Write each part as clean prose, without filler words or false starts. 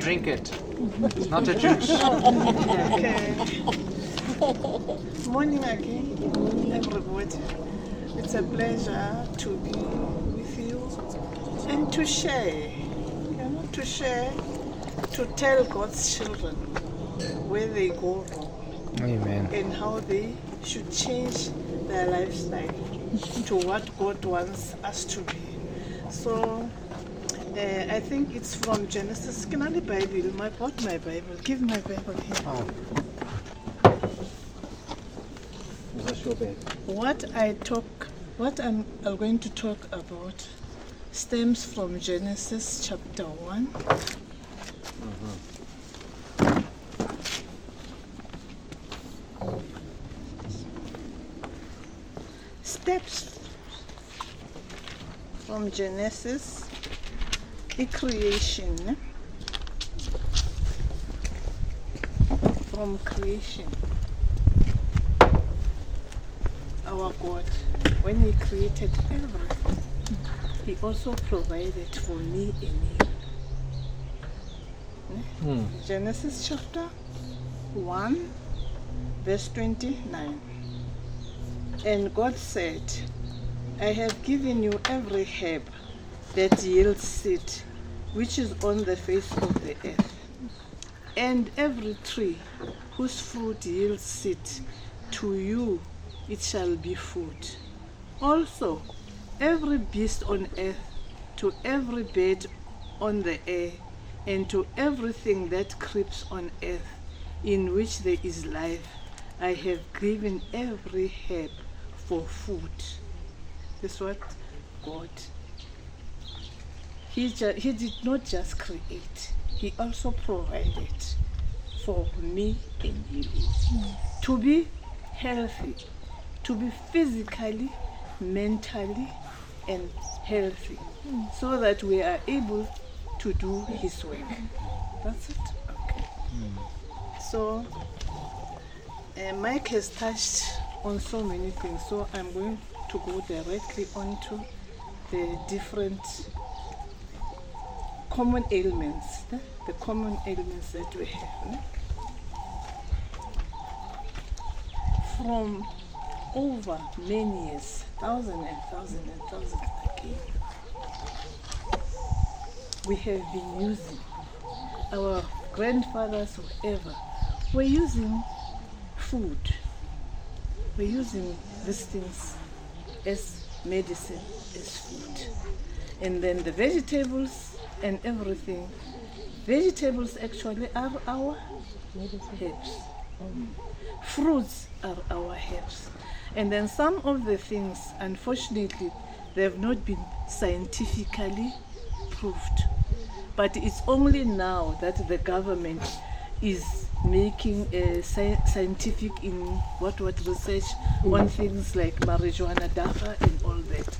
drink it. It's not a juice. Okay. Morning again, everybody. It's a pleasure to be with you and to share, to tell God's children where they go wrong Amen. and how they should change their lifestyle to what God wants us to be. So I think it's from Genesis. Can I the Bible? My Bible. Give my Bible here. Oh. Is that your bed? What I'm going to talk about stems from Genesis chapter 1. Steps from Genesis, the creation, from creation. Our God, when He created everything, He also provided for me and you. Genesis chapter 1, verse 29. And God said, I have given you every herb that yields seed, which is on the face of the earth, and every tree whose fruit yields seed. To you it shall be food. Also, every beast on earth, to every bird on the air, and to everything that creeps on earth, in which there is life, I have given every herb for food. That's what God. He did not just create, He also provided for me and you to be healthy, to be physically, mentally, and healthy, so that we are able to do His work. That's it. Okay. So, Mike has touched on so many things, so I'm going to go directly onto the different common ailments, the common ailments that we have. From over many years, thousands again, we have been using, our grandfathers, whoever, were using food. We're using these things as medicine, as food. And then the vegetables and everything. Vegetables actually are our herbs. Fruits are our herbs. And then some of the things, unfortunately, they have not been scientifically proved. But it's only now that the government is making a scientific in what research on things like marijuana, dagga, and all that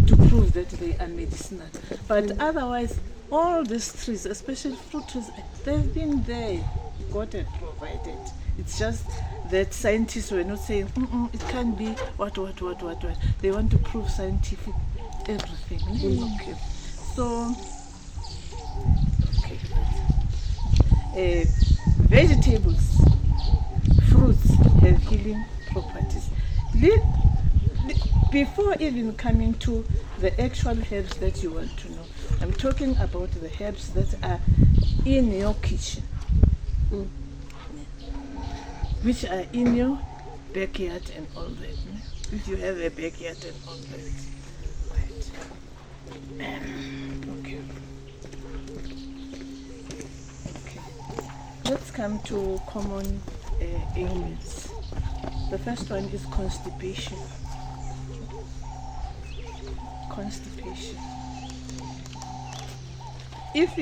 to prove that they are medicinal. But otherwise, all these trees, especially fruit trees, they've been there. God had provided. It's just that scientists were not saying it can't be what. They want to prove scientific everything. Okay. So, okay. Vegetables, fruits have healing properties. Before even coming to the actual herbs that you want to know, I'm talking about the herbs that are in your kitchen, which are in your backyard and all that. If you have a backyard and all that. Right. Okay. Let's come to common ailments. The first one is constipation. Constipation. If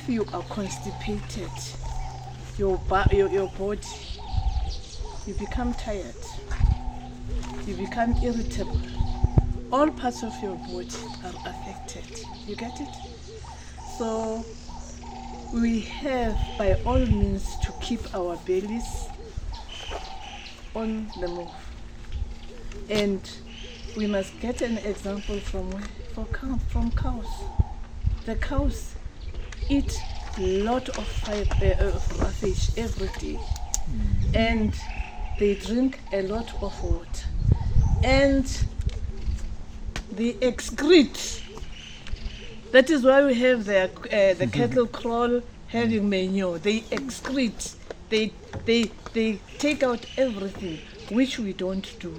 you are constipated, your body, you become tired. You become irritable. All parts of your body are affected. You get it? So we have, by all means, to keep our bellies on the move. And we must get an example from cows. The cows eat lot of fish every day, and they drink a lot of water, and they excrete. That is why we have the cattle crawl having manure. They excrete. They take out everything, which we don't do.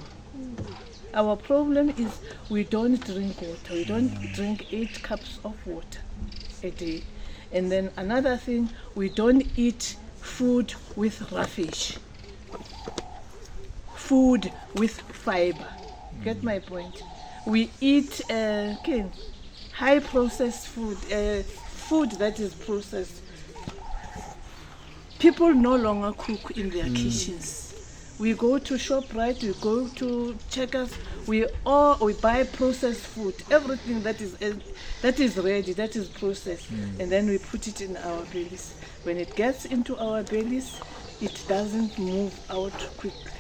Our problem is we don't drink water. We don't drink 8 cups of water a day. And then another thing, we don't eat food with rubbish. Food with fiber. Get my point? We eat high processed food, food that is processed. People no longer cook in their kitchens. We go to ShopRite, we go to Checkers, we buy processed food, everything that is ready, that is processed, and then we put it in our bellies. When it gets into our bellies, it doesn't move out quickly.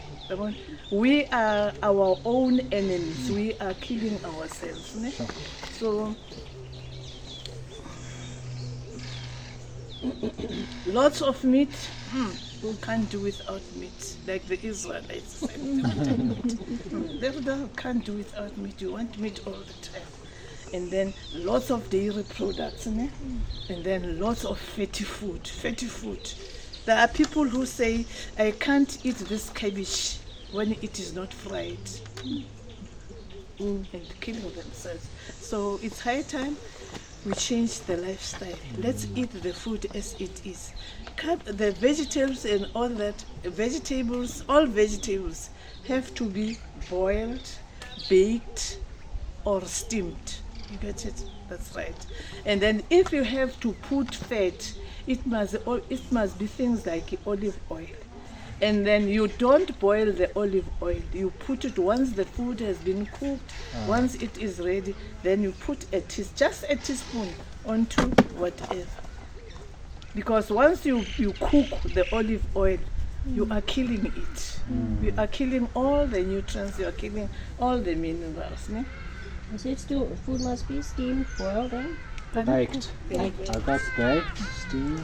We are our own enemies. We are killing ourselves. Ne? So lots of meat, we can't do without meat, like the Israelites said. They can't do without meat. You want meat all the time. And then lots of dairy products, and then lots of fatty food. There are people who say, I can't eat this cabbage when it is not fried, and killing themselves. So it's high time we change the lifestyle. Let's eat the food as it is. Cut the vegetables and all that. All vegetables have to be boiled, baked, or steamed. You get it? That's right. And then if you have to put fat, it must be things like olive oil. And then you don't boil the olive oil. You put it once the food has been cooked, once it is ready, then you put just a teaspoon onto whatever. Because once you cook the olive oil, you are killing it. You are killing all the nutrients, you are killing all the minerals. Ne? Is it still, food must be steamed, boiled, and Baked. Baked. I got baked, steamed.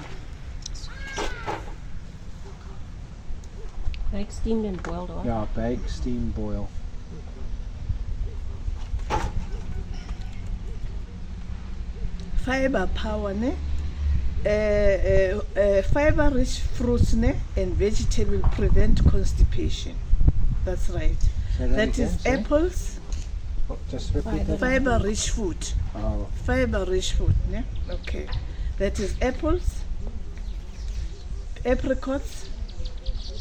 like steamed and boiled or? Yeah, bake, steam, boil. Fiber power, ne? Fiber-rich fruits, ne, and vegetables prevent constipation. That's right. Say That again, is sorry? apples. Oh, just repeat that. Fiber-rich food. Oh, Fiber-rich food, ne? Okay. That is apples, apricots,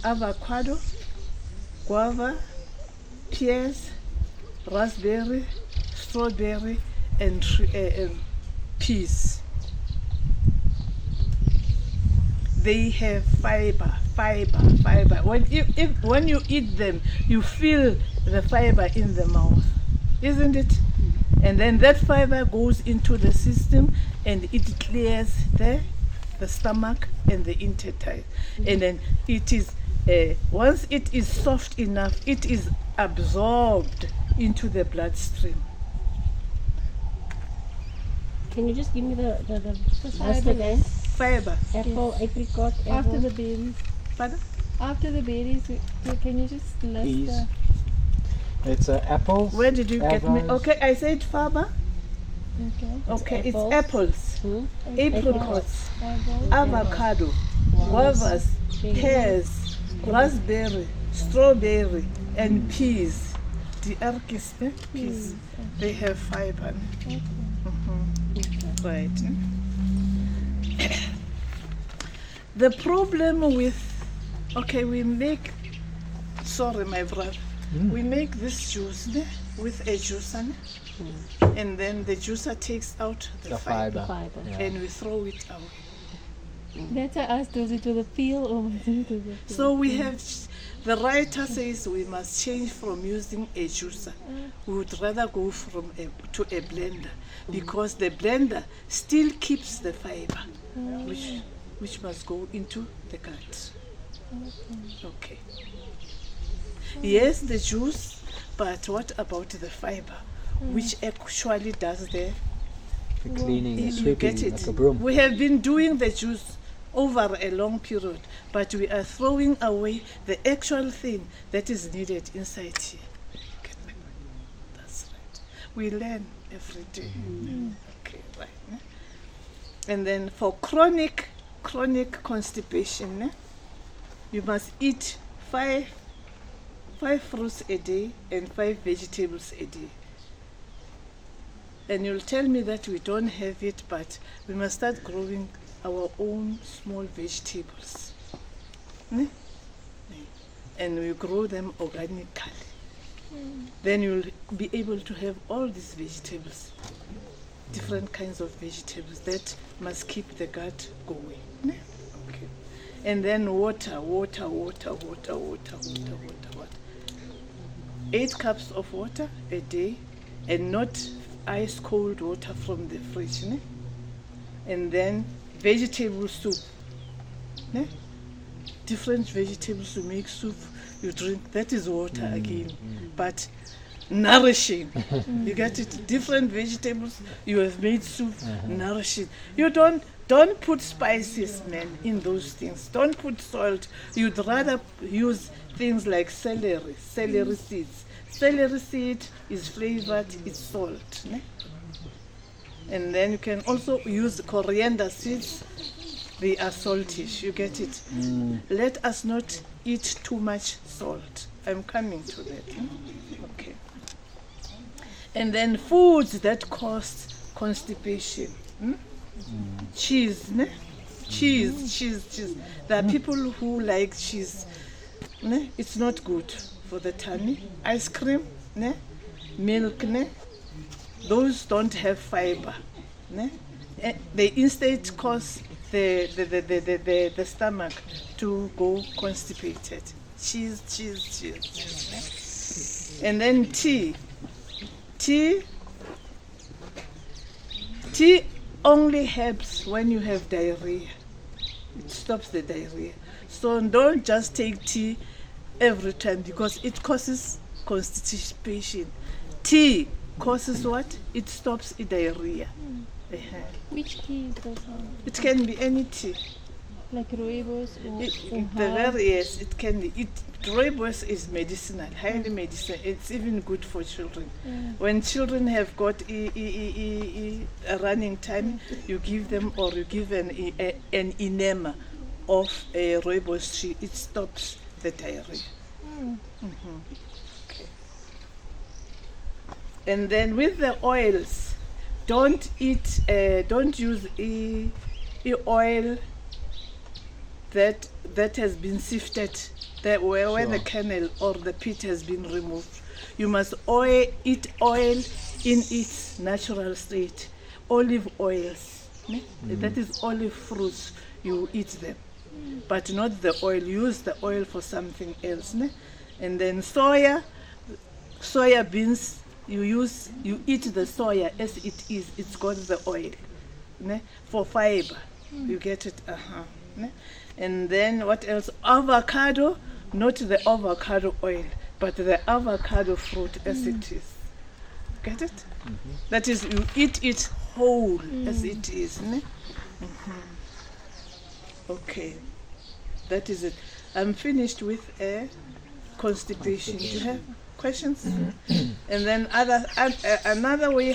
avocado, guava, pears, raspberry, strawberry, and peas. They have fiber. When you eat them, you feel the fiber in the mouth, isn't it? And then that fiber goes into the system and it clears the stomach and the intestine. And then it is, once it is soft enough, it is absorbed into the bloodstream. Can you just give me the list again? Fiber. Apple, apricot, After apple. the berries. Pardon? After the berries, can you just list peas. the... It's apples. Where did you get me? apples, Okay, I said fiber. Okay. Okay, it's apples. apples, Hmm? apricots, Apples. avocado, guavas, pears, raspberry, strawberry, and peas. The erkis, peas. They have fiber. Okay. Right. The problem with, we make, sorry my brother, we make this juice with a juicer, and then the juicer takes out the fiber, Fiber. Yeah. and we throw it away. That's why I asked, was it to the peel or was it to the peel? So we have, the writer says we must change from using a juicer. We would rather go to a blender, because the blender still keeps the fiber, which must go into the gut. Okay. Yes, the juice, but what about the fiber, which actually does the For cleaning, You sweeping get it? like a broom. We have been doing the juice over a long period, but we are throwing away the actual thing that is needed inside here. Get my point? That's right. We learn every day. Okay, right. Ne? And then for chronic constipation, ne? You must eat five fruits a day and 5 vegetables a day. And you'll tell me that we don't have it, but we must start growing our own small vegetables. Ne? And we grow them organically. Then you'll be able to have all these vegetables, different kinds of vegetables that must keep the gut going. Ne? Okay. And then water. 8 cups of water a day, and not ice cold water from the fridge. Ne? And then vegetable soup. Ne? Different vegetables to make soup you drink. That is water again, but nourishing. You get it? Different vegetables you have made soup, nourishing. You don't put spices, man, in those things. Don't put salt. You'd rather use things like celery seeds. Celery seed is flavored, it's salt. Ne? And then you can also use coriander seeds. They are saltish, you get it? Let us not eat too much salt. I'm coming to that. Okay. And then foods that cause constipation. Cheese, ne? Cheese. There are people who like cheese. Ne? It's not good for the tummy. Ice cream, ne? Milk, ne? Those don't have fiber. Ne? They instead cause the stomach to go constipated. Cheese. Ne? And then tea. Tea only helps when you have diarrhea. It stops the diarrhea. So don't just take tea every time, because it causes constipation. Tea causes what? It stops diarrhea. Which tea is that? It can be any tea. Like rooibos or Yes, it can be. Rooibos is medicinal, highly medicinal. It's even good for children. When children have got a running time, you give them, or you give an enema of a rooibos tree. It stops the diarrhea. Okay. And then with the oils, don't use oil that has been sifted, where the kernel or the pit has been removed. You must eat oil in its natural state. Olive oils, that is olive fruits, you eat them, but not the oil. Use the oil for something else. Ne? And then soya beans, you eat the soya as it is. It's got the oil, ne? For fiber. You get it? Ne? And then what else? Avocado, not the avocado oil, but the avocado fruit as it is. Get it? That is, you eat it whole as it is. Ne? Okay, that is it. I'm finished with constipation. Do you have questions? And then another way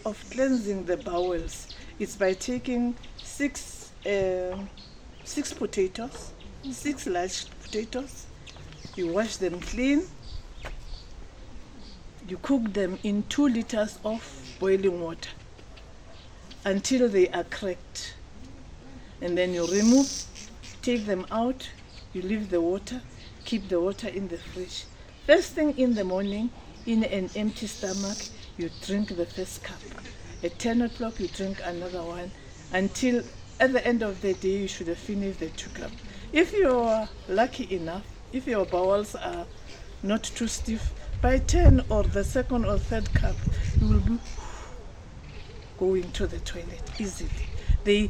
of cleansing the bowels is by taking 6 potatoes, 6 large potatoes. You wash them clean. You cook them in 2 liters of boiling water until they are cracked. And then you take them out, you leave the water, keep the water in the fridge. First thing in the morning, in an empty stomach, you drink the first cup. At 10 o'clock, you drink another one, until at the end of the day, you should have finished the 2 cups. If you are lucky enough, if your bowels are not too stiff, by 10 or the 2nd or 3rd cup, you will be going to the toilet easily. The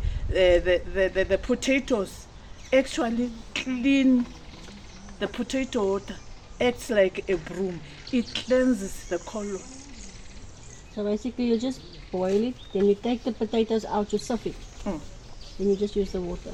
potatoes actually clean. The potato water acts like a broom. It cleanses the colon. So basically, you just boil it, then you take the potatoes out, you sieve it. Mm. Then you just use the water.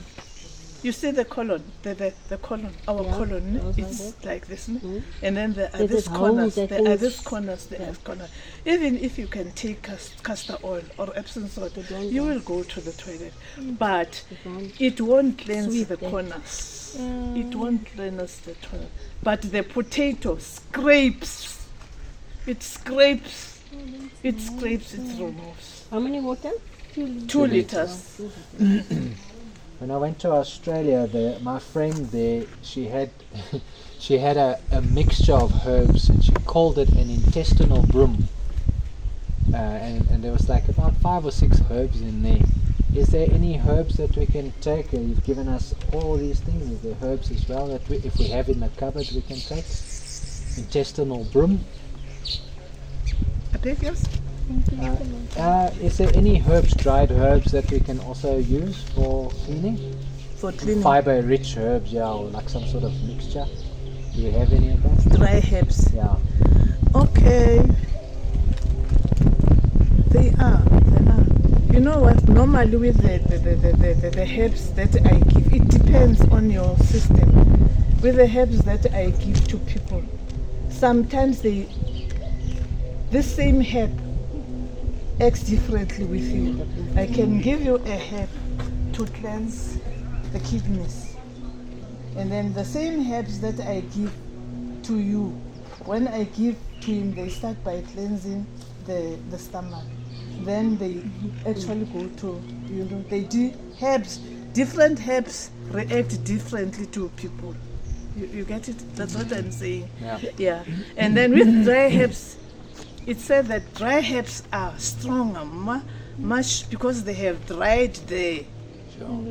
You see the colon, the colon, our Yeah, colon, goes it's like like this, no? Mm. And then there are There's these this corners, hole that there are things- these corners, there are corners. Even if you can take castor oil or Epsom salt, They don't you go. will go to the toilet, but It won't- it won't cleanse Sweet the then. corners. It won't cleanse the toilet. But the potato scrapes, it scrapes, it removes. How many water? 2 liters. When I went to Australia, my friend there, she had she had a mixture of herbs, and she called it an intestinal broom. And there was like about 5 or 6 herbs in there. Is there any herbs that we can take? You've given us all these things. Is there herbs as well that if we have in the cupboard we can take? Intestinal broom. I beg yours? Is there any herbs, dried herbs that we can also use for cleaning? For cleaning. Fiber-rich herbs, yeah, or like some sort of mixture. Do you have any of that? Dry herbs. Yeah. Okay. They are. You know what? Normally with the herbs that I give, it depends on your system. With the herbs that I give to people, sometimes this same herb acts differently with you. I can give you a herb to cleanse the kidneys. And then the same herbs that I give to you, when I give to him, they start by cleansing the stomach. Then they actually go to, they do herbs. Different herbs react differently to people. You get it? That's what I'm saying. Yeah. Yeah. And then with dry herbs, it said that dry herbs are stronger, much because they have dried Sure.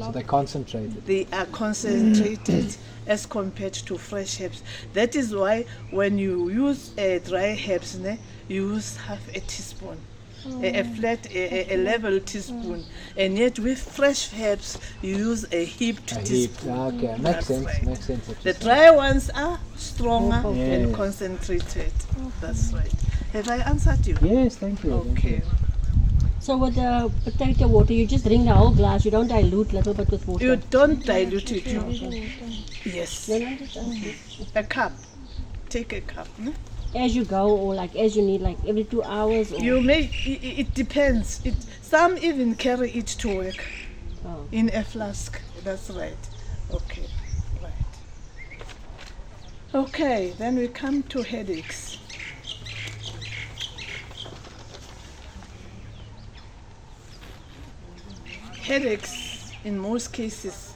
So they're concentrated. they are concentrated as compared to fresh herbs. That is why when you use dry herbs, you use half a teaspoon, a flat, a level teaspoon, and yet with fresh herbs you use a heaped A heap. teaspoon. Okay, makes That's sense. right. Makes sense. what The you're saying. dry ones are stronger and Yes. concentrated. That's right. Have I answered you? Yes, thank you. thank Okay. you. So with the potato water, you just drink the whole glass. You don't dilute little bit with water. You don't dilute it. Yes. No, no, just, A cup. Take a cup. No? as you go, or like as you need, like every 2 hours. Or, You may. It depends. Some even carry it to work oh. in a flask. That's right. Okay. Right. Okay. Then we come to headaches. Headaches, in most cases,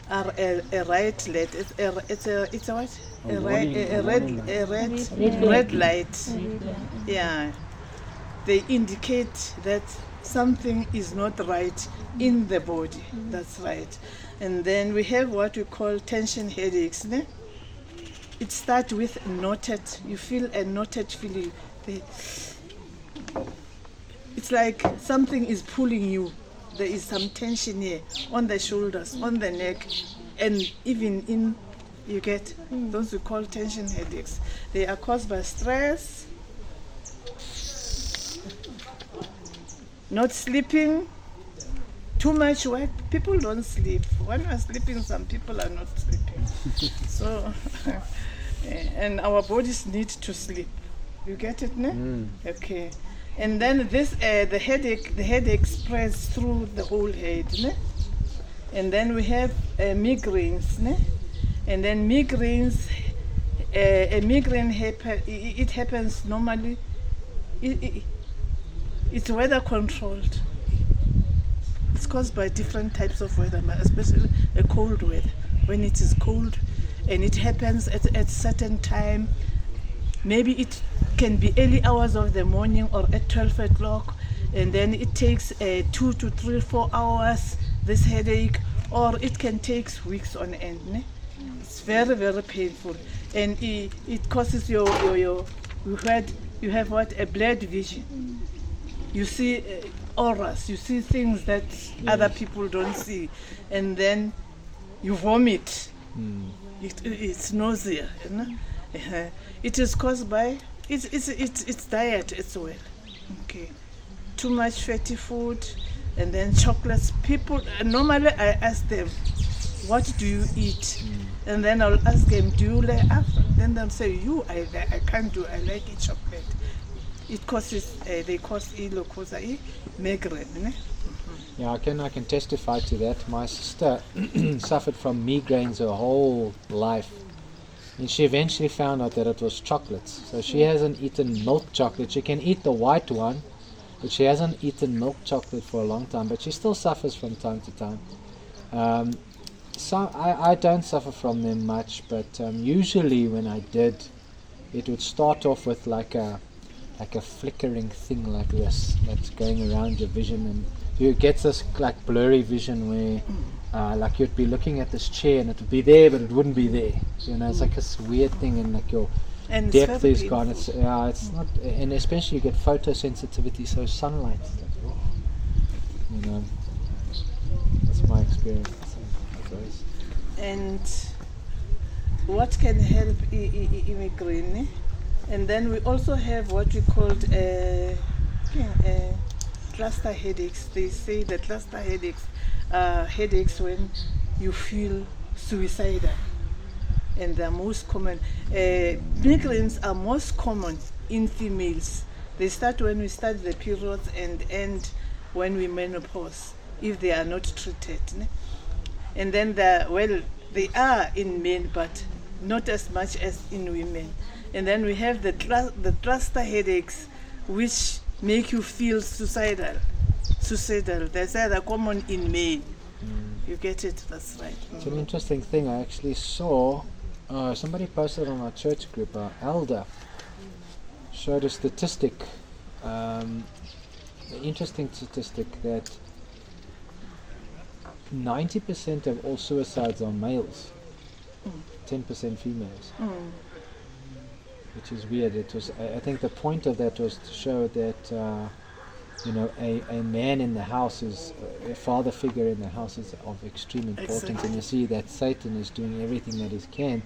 are a right light. It's a what? A warning, a warning light. Red light. Yeah. They indicate that something is not right in the body. That's right. And then we have what we call tension headaches. Ne? It starts with knotted. You feel a knotted feeling. It's like something is pulling you. There is some tension here on the shoulders, on the neck, and even in, you get those we call tension headaches. They are caused by stress, not sleeping, too much work. People don't sleep. When we're sleeping, some people are not sleeping. So, and our bodies need to sleep. You get it, ne? Okay. And then this, the headache spreads through the whole head, ne? And then we have migraines, ne? And then migraines, a migraine it happens normally. It's weather controlled. It's caused by different types of weather, but especially a cold weather. When it is cold, and it happens at certain time. Maybe it can be early hours of the morning or at 12 o'clock, and then it takes 2 to 3, 4 hours, this headache, or it can take weeks on end. Ne? It's very, very painful. And it causes you have what? A blurred vision. You see auras, you see things that other people don't see, and then you vomit. It's nausea, you know? It is caused by it's diet as well. Okay, too much fatty food, and then chocolates. People normally I ask them, "What do you eat?" And then I'll ask them, "Do you like?" Then they'll say, I can't do. I like eat chocolate. It causes they cause migraine. Ne? Yeah, I can testify to that. My sister suffered from migraines her whole life, and she eventually found out that it was chocolates. So she hasn't eaten milk chocolate. She can eat the white one, but she hasn't eaten milk chocolate for a long time. But she still suffers from time to time. So I don't suffer from them much, but usually when I did, it would start off with like a flickering thing like this that's going around your vision, and you get this like blurry vision where like you'd be looking at this chair and it would be there but it wouldn't be there. You know, it's like this weird thing, and like your And depth is gone. It's not, and especially you get photosensitivity, so sunlight. You know, that's my experience. And what can help migraine? And then we also have what we called cluster headaches. They say that cluster headaches are headaches when you feel suicidal, and they're most common. Migraines are most common in females. They start when we start the periods and end when we menopause, if they are not treated. Ne? And then they are in men, but not as much as in women. And then we have the cluster headaches, which make you feel suicidal. That's either common in men. You get it? That's right. It's an interesting thing. I actually saw somebody posted on our church group. Our elder showed a statistic, an interesting statistic, that 90% of all suicides are males, 10% females, which is weird. It was, I think the point of that was to show that a man in the house is a father figure in the house is of extreme importance. Exactly. And you see that Satan is doing everything that he can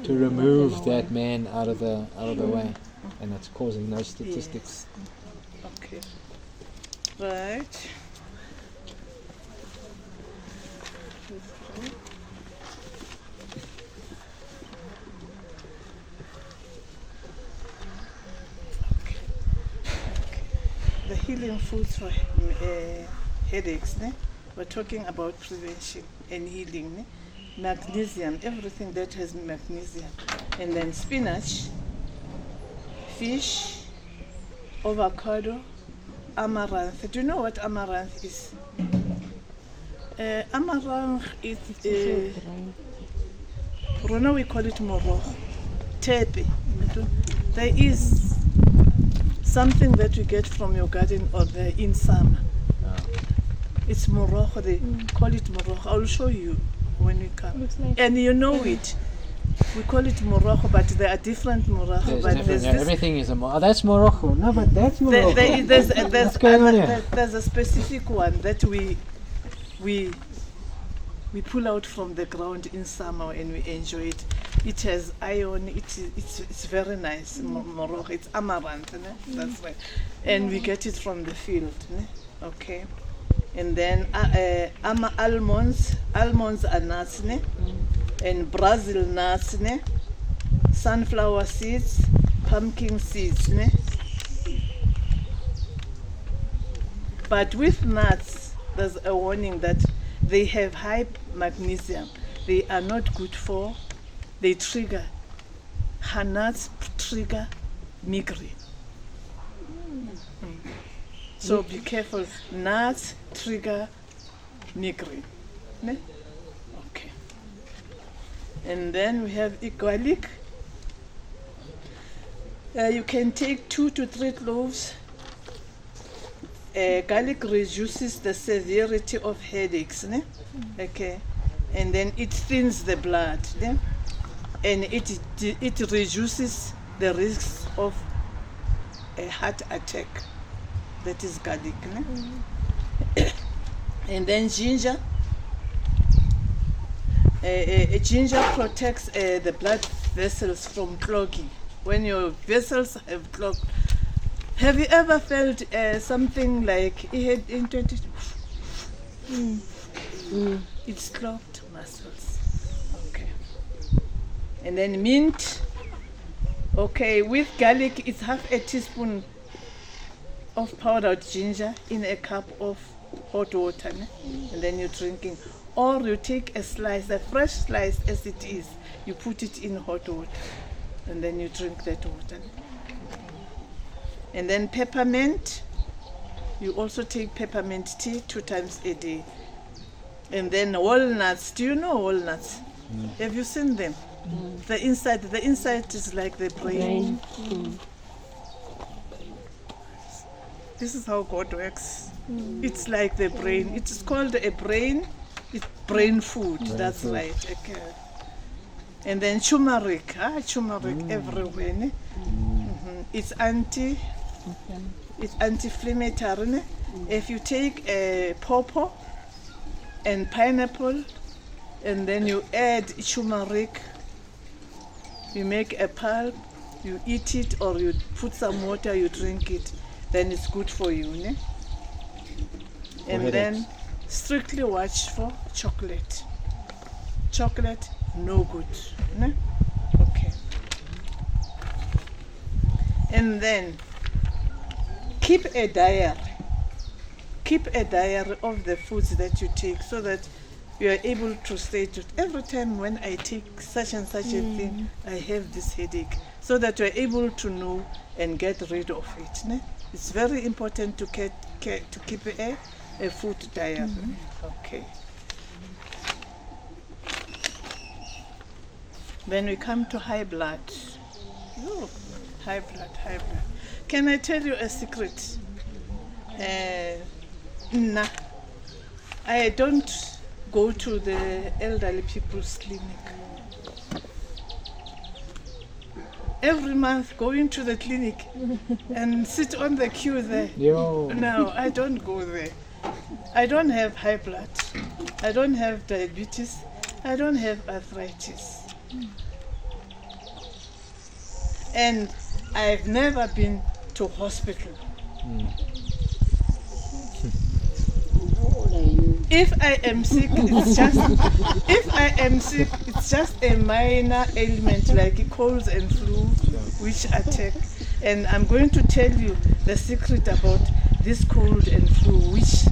to remove that man out of the way, and that's causing those statistics. Yes. Okay. Right. The healing foods for headaches, ne? We're talking about prevention and healing. Ne? Magnesium, everything that has magnesium. And then spinach, fish, avocado, amaranth. Do you know what amaranth is? Amaranth is, Rona we call it morogo, tepe. There is something that you get from your garden or in summer. It's morogo, they call it morogo. I'll show you when we come. Looks like And you know it. We call it morogo, but there are different morogo. There's But different, there's yeah, this, everything is that's Morocco. No, but that's Morocco. What's going on here? there's a specific one that we pull out from the ground in summer and we enjoy it. It has iron. It's very nice. Morogo. It's amaranth. Ne? That's right. And we get it from the field. Ne? Okay. And then almonds. Almonds are nuts. Ne? And Brazil nuts. Ne? Sunflower seeds. Pumpkin seeds. Ne? But with nuts, there's a warning that they have high magnesium. They are not good for, they trigger, nuts trigger migraine. So be careful, nuts trigger migraine. Ne? Okay. And then we have garlic. You can take 2 to 3 cloves. Garlic reduces the severity of headaches, ne? Okay, and then it thins the blood, ne? And it reduces the risks of a heart attack. That is garlic, ne? And then ginger. Ginger protects the blood vessels from clogging. When your vessels have clogged, Have you ever felt something like it had in 20? It's clogged muscles. Okay. And then mint. Okay, with garlic, it's half a teaspoon of powdered ginger in a cup of hot water, ne? And then you're drinking. Or you take a slice, a fresh slice as it is, you put it in hot water, and then you drink that water. And then peppermint, you also take peppermint tea 2 times a day. And then walnuts, do you know walnuts? Have you seen them? The inside is like the brain. This is how God works. It's like the brain. It's called a brain. It's brain food. That's food. right. Okay. And then turmeric. Turmeric everywhere. Ne? It's anti-inflammatory. Ne? If you take a pawpaw and pineapple, and then you add turmeric, you make a pulp, you eat it, or you put some water, you drink it, then it's good for you. Ne? And then strictly watch for chocolate. Chocolate, no good. Ne? Okay. And then keep a diary. Keep a diary of the foods that you take so that you are able to state it. Every time when I take such and such a thing, I have this headache. So that you are able to know and get rid of it. Ne? It's very important to keep a food diary. Okay. Then we come to high blood. Oh, high blood. Can I tell you a secret? Nah, I don't go to the elderly people's clinic. Every month going to the clinic and sit on the queue there. Yo. No, I don't go there. I don't have high blood. I don't have diabetes. I don't have arthritis. And I've never been to hospital. If I am sick, it's just a minor ailment like colds and flu, which attack. And I'm going to tell you the secret about this cold and flu, which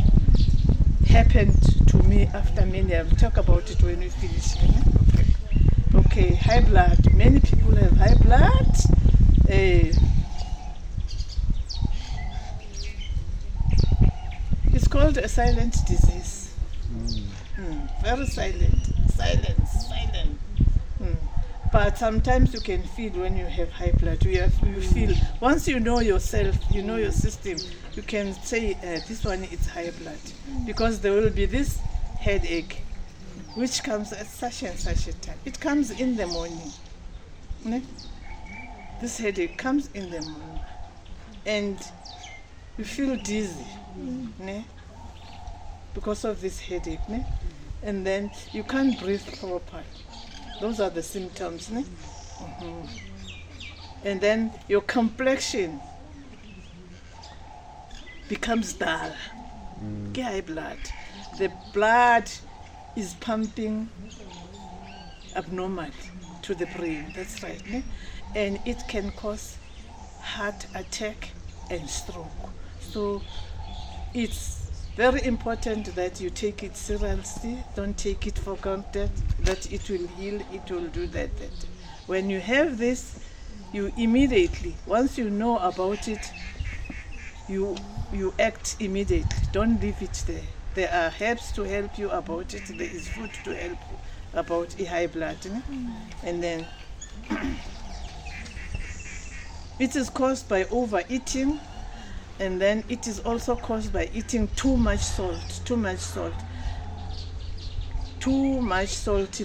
happened to me after many. I'll talk about it when we finish. Okay, high blood. Many people have high blood. It's called a silent disease. Very silent. But sometimes you can feel when you have high blood. You feel, once you know yourself, you know your system, you can say this one is high blood. Because there will be this headache, which comes at such and such a time. It comes in the morning. Ne? This headache comes in the morning. And you feel dizzy. Ne? Because of this headache. Ne? And then you can't breathe properly. Those are the symptoms. Ne? And then your complexion becomes dull. High blood. The blood is pumping abnormally to the brain. That's right. Ne? And it can cause heart attack and stroke. So it's very important that you take it seriously. Don't take it for granted that it will heal, it will do that. When you have this, you immediately, once you know about it, you act immediately. Don't leave it there. There are herbs to help you about it. There is food to help you about high blood. And then it is caused by overeating. And then it is also caused by eating too much salty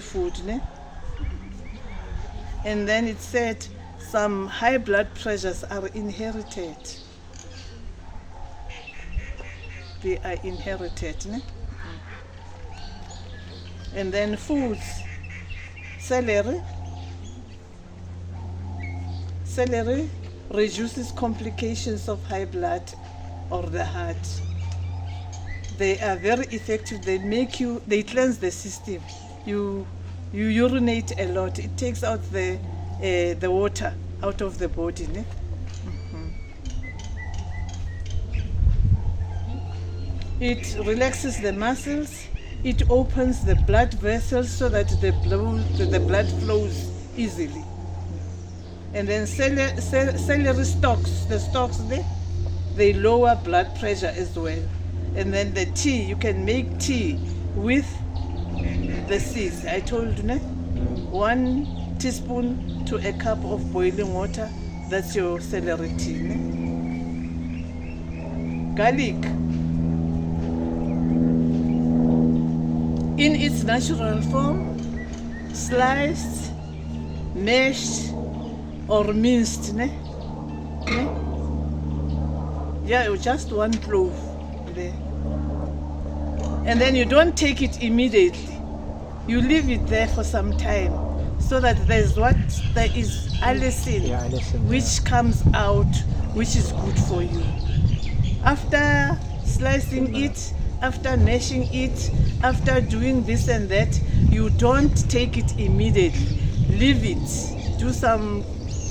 food. Ne? And then it said some high blood pressures are inherited. They are inherited. Ne? And then foods, celery, reduces complications of high blood or the heart. They are very effective. They cleanse the system. You urinate a lot. It takes out the water out of the body. Ne? It relaxes the muscles. It opens the blood vessels so that the blood flows easily. And then celery stalks, the stalks there, they lower blood pressure as well. And then the tea, you can make tea with the seeds. I told you, 1 teaspoon to a cup of boiling water, that's your celery tea. Ne? Garlic. In its natural form, sliced, mashed, or minced. Ne? Ne? Yeah, just 1 clove there. And then you don't take it immediately. You leave it there for some time so that there is allicin, which comes out, which is good for you. After slicing it, after mashing it, after doing this and that, you don't take it immediately. Leave it, do some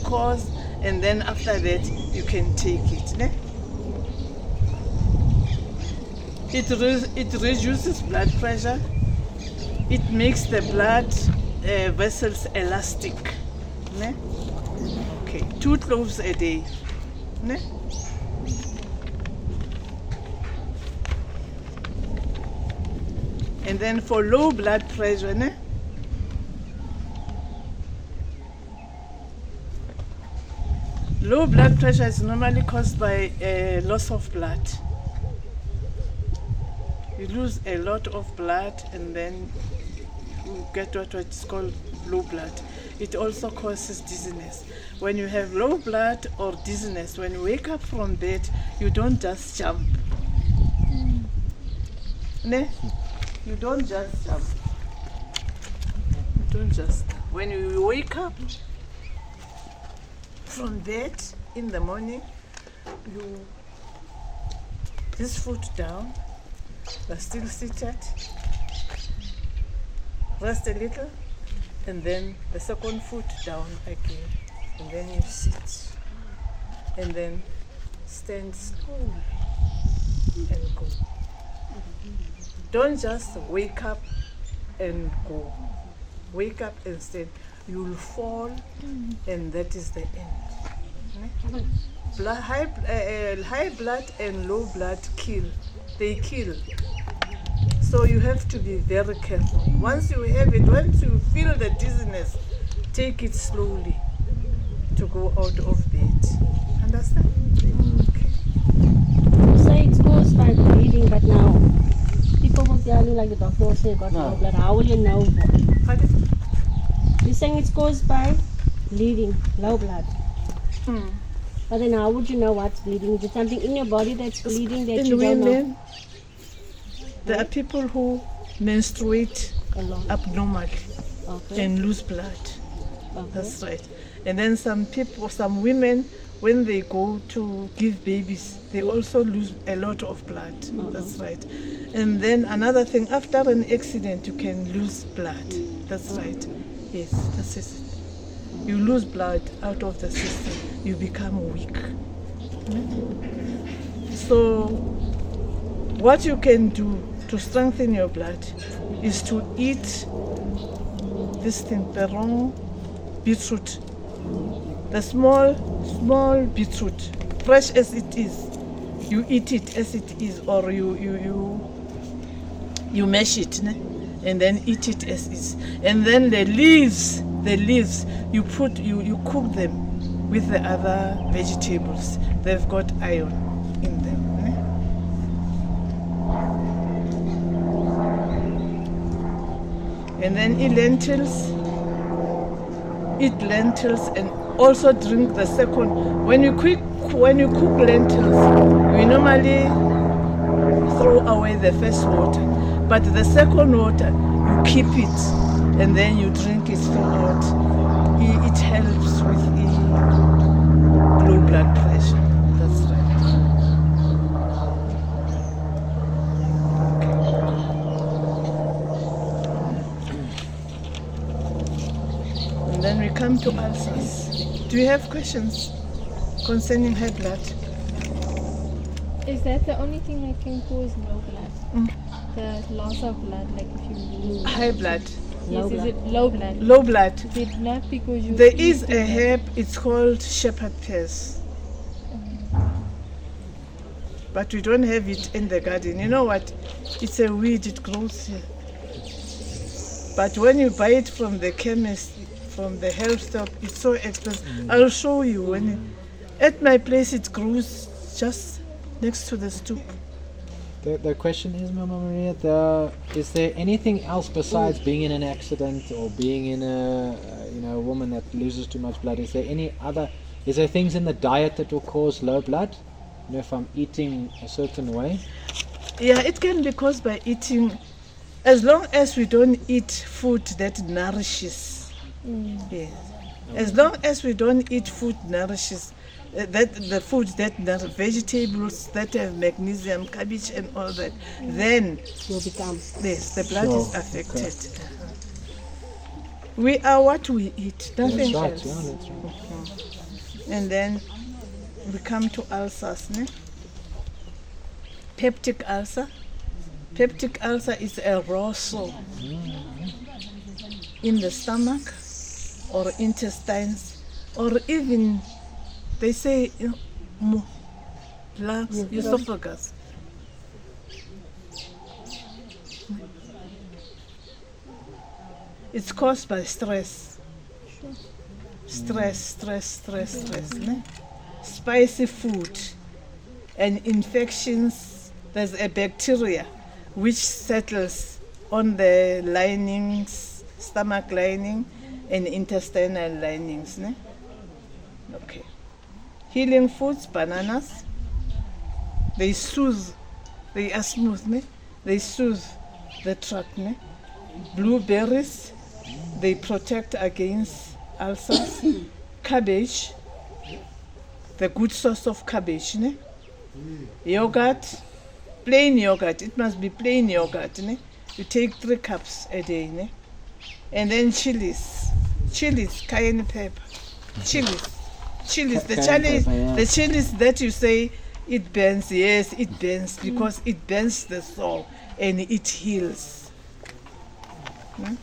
course, and then after that you can take it. Ne? It reduces blood pressure. It makes the blood vessels elastic. Ne? Okay, 2 cloves a day. Ne? And then for low blood pressure, ne? Low blood pressure is normally caused by loss of blood. You lose a lot of blood and then you get what is called low blood. It also causes dizziness. When you have low blood or dizziness, when you wake up from bed, you don't just jump. Ne? You don't just jump. You don't just. When you wake up from bed in the morning, you this foot down, you're still seated, rest a little, and then the second foot down again, and then you sit, and then stand slowly and go. Don't just wake up and go. Wake up and stand. You'll fall, and that is the end. High blood and low blood kill. They kill. So you have to be very careful. Once you have it, once you feel the dizziness, take it slowly to go out of bed. Understand? Okay. You say it's caused by bleeding, but now people will tell you, like the doctor will say, got low blood. How will you know? Pardon? You're saying it's caused by bleeding, low blood. But then how would you know what's bleeding? Is it something in your body that's bleeding that you don't know? There are people who menstruate A lot. abnormally Okay. and lose blood. Okay. That's right. And then some women, when they go to give babies, they also lose a lot of blood. That's right. And then another thing, after an accident, you can lose blood. That's right. Yes, that's it. You lose blood out of the system. You become weak. So, what you can do to strengthen your blood is to eat this thing, the wrong beetroot, the small beetroot, fresh as it is. You eat it as it is, or you mash it, ne? And then eat it as is. And then the leaves, you cook them with the other vegetables. They've got iron in them. And then eat lentils and also drink the second. When you cook lentils, we normally throw away the first water, but the second water you keep it and then you drink it throughout. It helps with low blood pressure. That's right. And then we come to ulcers. Do you have questions concerning high blood? Is that the only thing that can cause low blood? Mm. The loss of blood, like if you lose. High blood. Yes, is it low blood? Low blood. Is it not because you There is eat a too much? herb, it's called shepherd pears. But we don't have it in the garden. You know what? It's a weed, it grows here. But when you buy it from the chemist, from the health shop, it's so expensive. I'll show you when at my place it grows just next to the stoop. The question is, Mama Maria, is there anything else besides being in an accident or being in a woman that loses too much blood? Is there things in the diet that will cause low blood? You know, if I'm eating a certain way? Yeah, it can be caused by eating, as long as we don't eat food that nourishes. Yes. As long as we don't eat food nourishes, the food that vegetables that have magnesium, cabbage and all that, then Will become. yes, the blood Sure, is affected. We are what we eat, nothing That's right, else. yeah, that's right. And then we come to ulcers. Ne? Peptic ulcer. Peptic ulcer is a raw sore in the stomach or intestines, or even they say lungs, esophagus. It's caused by stress. Stress. Ne? Spicy food and infections. There's a bacteria which settles on the linings, stomach lining and intestinal linings. Ne? Okay. Healing foods, bananas. They soothe. They are smooth. Ne? They soothe the tract. Ne? Blueberries. They protect against ulcers. Cabbage. The good source of cabbage. Ne? Yogurt. Plain yogurt. It must be plain yogurt. Ne? You take 3 cups a day. Ne? And then chilies, cayenne pepper, chilies. The Cayenne pepper, yeah. the chilies that you say it burns. Yes, it burns because it burns the soul and it heals. Sure,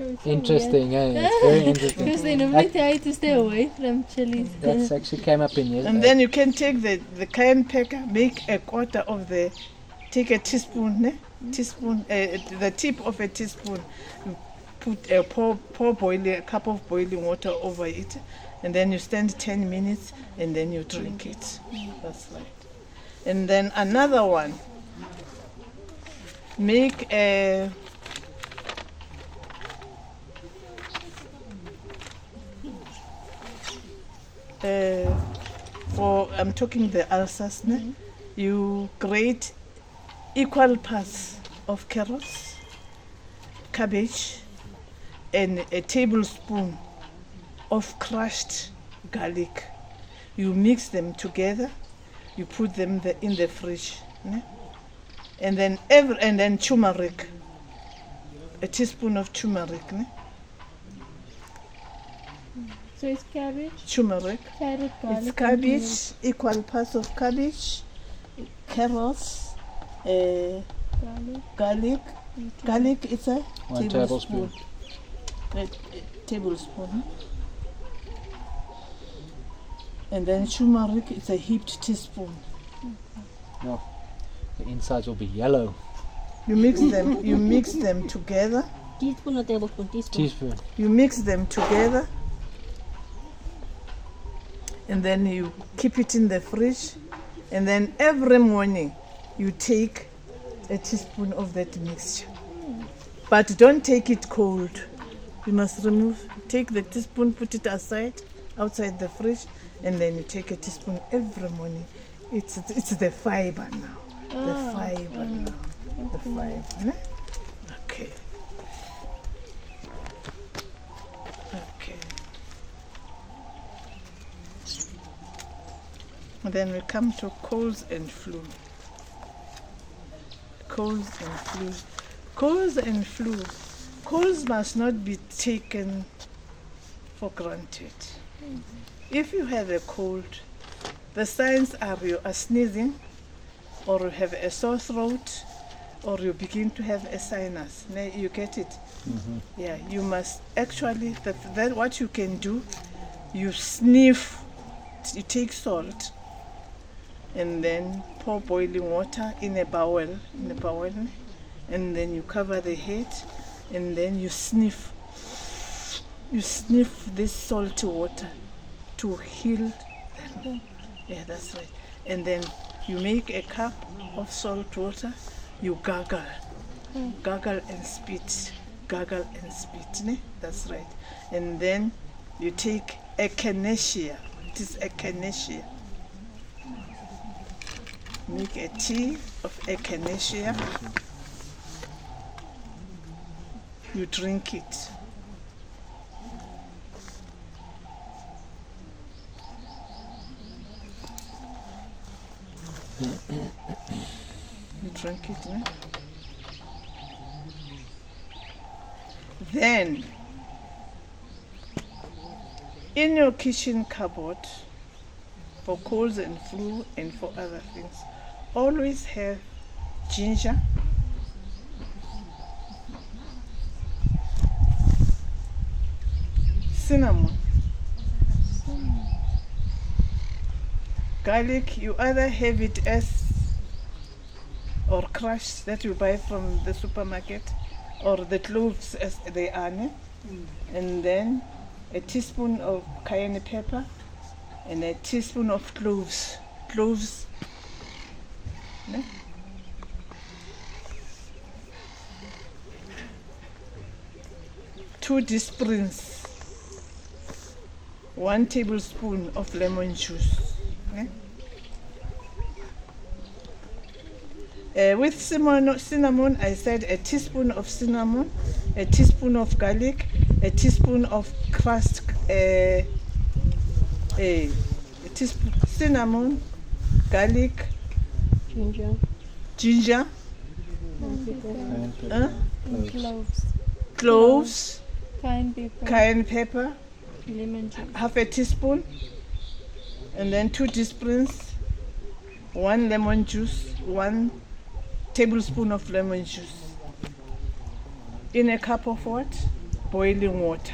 it's so Interesting, weird. eh? It's very interesting. Because they normally tell you to stay away from chilies. That's actually came up in yes. And then you can take the cayenne pepper, make a quarter of take a teaspoon, ne? The tip of a teaspoon, you put a a cup of boiling water over it, and then you stand 10 minutes, and then you drink it. That's right. And then another one, make a I'm talking the ulcers, ne? You grate equal parts of carrots, cabbage, and a tablespoon of crushed garlic. You mix them together. You put them in the fridge, ne? And then turmeric, a teaspoon of turmeric, ne? So it's cabbage, Turmeric. carrot, garlic. It's cabbage, equal parts of cabbage, carrots, Garlic. garlic. It's a 1 tablespoon. A tablespoon. And then turmeric, it's a heaped teaspoon. The insides will be yellow. You mix them together. Teaspoon or tablespoon? Teaspoon. You mix them together. And then you keep it in the fridge. And then every morning you take a teaspoon of that mixture. But don't take it cold. You must take the teaspoon, put it aside, outside the fridge, and then you take a teaspoon every morning. It's the fiber now. The fiber now. The fiber. Ne? Okay. Okay. Then we come to colds and flu. Colds and flu. Colds and flu. Colds must not be taken for granted. If you have a cold, the signs are you are sneezing, or you have a sore throat, or you begin to have a sinus. You get it? Yeah, you must actually, that what you can do, you sniff, you take salt, and then pour boiling water in a bowl, and then you cover the head, and then you sniff this salty water to heal them. Yeah, that's right. And then you make a cup of salt water, you gargle and spit, ne? That's right. And then you take echinacea. It is echinacea. Make a tea of echinacea. You drink it. You drink it, eh? Then, in your kitchen cupboard, for colds and flu and for other things, always have ginger, cinnamon, garlic. You either have it as or crushed that you buy from the supermarket, or the cloves as they are, and then a teaspoon of cayenne pepper and a teaspoon of cloves, ne? 2 teaspoons, 1 tablespoon of lemon juice, ne? With cinnamon, I said a teaspoon of cinnamon, a teaspoon of garlic, a teaspoon of crushed a teaspoon cinnamon, garlic, ginger, And cloves, cayenne cayenne pepper, lemon juice. half a teaspoon, and then 2 teaspoons, 1 lemon juice, 1 tablespoon of lemon juice in a cup of what? Boiling water.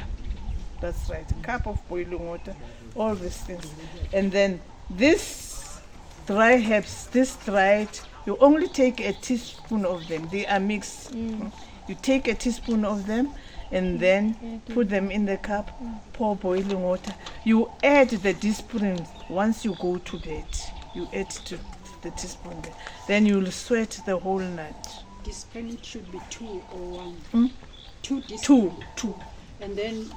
That's right, a cup of boiling water, all these things. And then this dry herbs, this dried, you only take a teaspoon of them. They are mixed. You take a teaspoon of them and then put them in the cup, pour boiling water. You add the teaspoon once you go to bed. You add to the teaspoon there. Then you'll sweat the whole night. Teaspoon should be 2 or 1. 2 teaspoons. 2. And then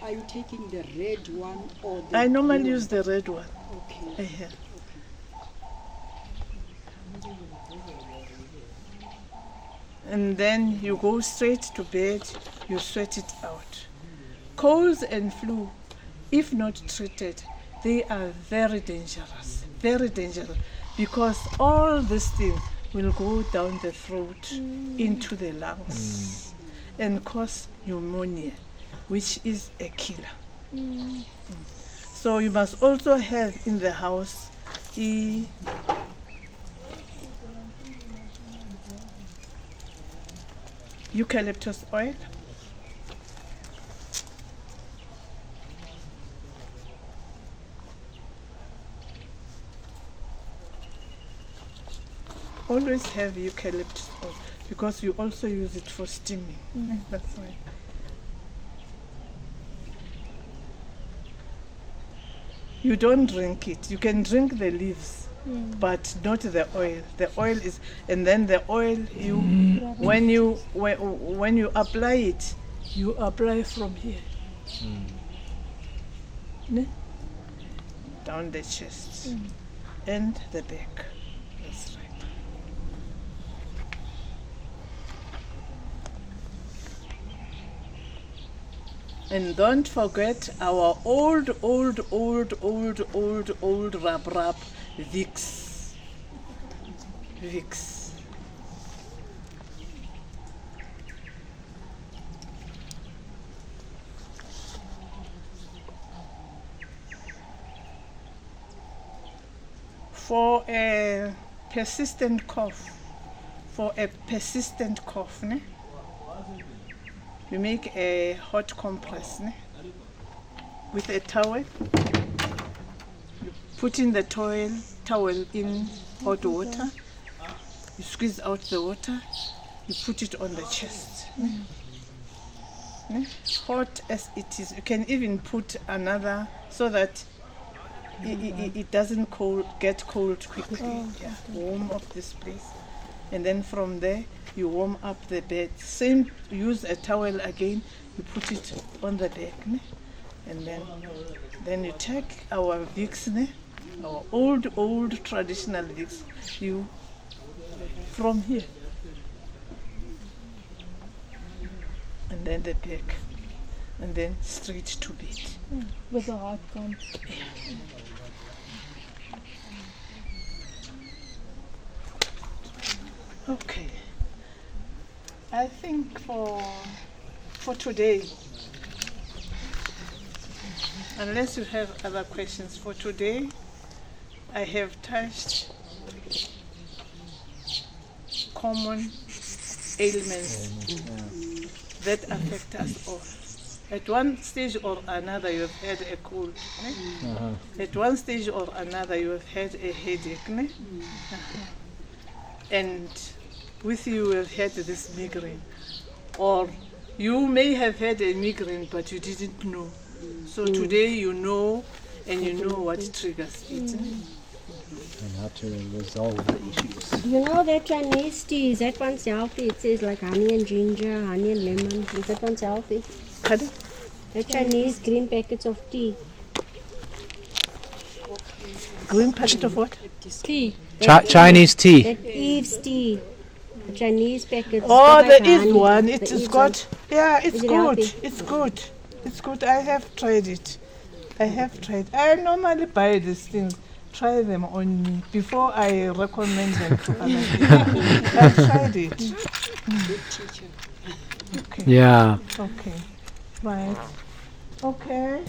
are you taking the red one or the I normally blue use the red one. one? Okay. Yeah. And then you go straight to bed, you sweat it out. Colds and flu, if not treated, they are very dangerous, because all this thing will go down the throat into the lungs and cause pneumonia, which is a killer. So you must also have in the house eucalyptus oil, always have eucalyptus oil, because you also use it for steaming. That's right. You don't drink it. You can drink the leaves, but not the oil. The oil is, and then the oil when you apply it, you apply from here, ne? Down the chest and the back. That's right. And don't forget our old rub Vicks. Vicks. For a persistent cough, ne? You make a hot compress, ne? With a towel. You put in the towel in hot water. You squeeze out the water. You put it on the chest. Ne? Ne? Hot as it is. You can even put another so that it doesn't get cold quickly. Yeah. Warm up this place. And then from there, you warm up the bed. Same, use a towel again. You put it on the bed. Ne? And then you take our Vicks, ne? Our old traditional Vicks. You from here. And then the back. And then straight to bed. With a hot comb. Okay. I think for today, unless you have other questions for today, I have touched common ailments that affect us all. At one stage or another, you have had a cold. Ne? At one stage or another, you have had a headache. Ne? And with you have had this migraine. Or you may have had a migraine, but you didn't know. So today you know, and you know what triggers it. And how to resolve the issues. You know that Chinese tea, is that one's healthy? It says like honey and ginger, honey and lemon. Is that one's healthy? Pardon? The Chinese green packets of tea. Green packet of what? Tea. Chinese tea. That Eve's tea. The Chinese packets. Oh, got like there is honey. one. The It has Eve's got. Yeah, it's Is it good. healthy? It's good. It's good. I have tried it. I normally buy these things, try them on me before I recommend them to other people. I've tried it. Good teacher. Okay. Yeah. Okay. Right. Okay.